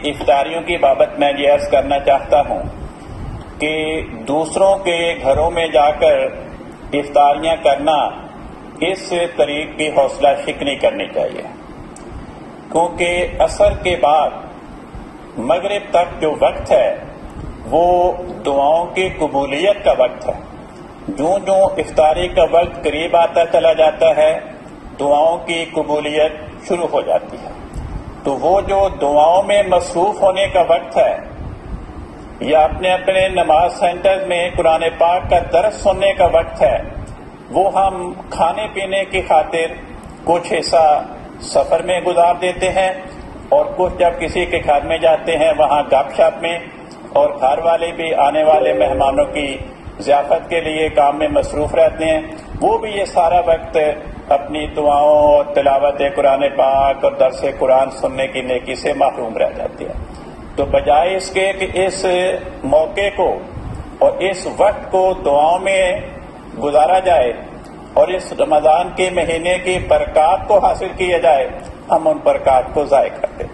افطاریوں کی بابت میں یہ عرض کرنا چاہتا ہوں کہ دوسروں کے گھروں میں جا کر افطاریاں کرنا اس طریق کی حوصلہ شکنی کرنی چاہیے، کیونکہ عصر کے بعد مغرب تک جو وقت ہے وہ دعاؤں کی قبولیت کا وقت ہے۔ جوں جوں افطاری کا وقت قریب آتا چلا جاتا ہے دعاؤں کی قبولیت شروع ہو جاتی ہے۔ تو وہ جو دعاؤں میں مصروف ہونے کا وقت ہے یا اپنے اپنے نماز سینٹر میں قرآن پاک کا درس سننے کا وقت ہے، وہ ہم کھانے پینے کی خاطر کچھ حصہ سفر میں گزار دیتے ہیں اور کچھ جب کسی کے گھر میں جاتے ہیں وہاں گپ شپ میں، اور گھر والے بھی آنے والے مہمانوں کی ضیافت کے لیے کام میں مصروف رہتے ہیں، وہ بھی یہ سارا وقت اپنی دعاؤں اور تلاوت قرآن پاک اور درس قرآن سننے کی نیکی سے محروم رہ جاتے ہیں۔ تو بجائے اس کے کہ اس موقع کو اور اس وقت کو دعاؤں میں گزارا جائے اور اس رمضان کے مہینے کی برکات کو حاصل کیا جائے، ہم ان برکات کو ضائع کرتے ہیں۔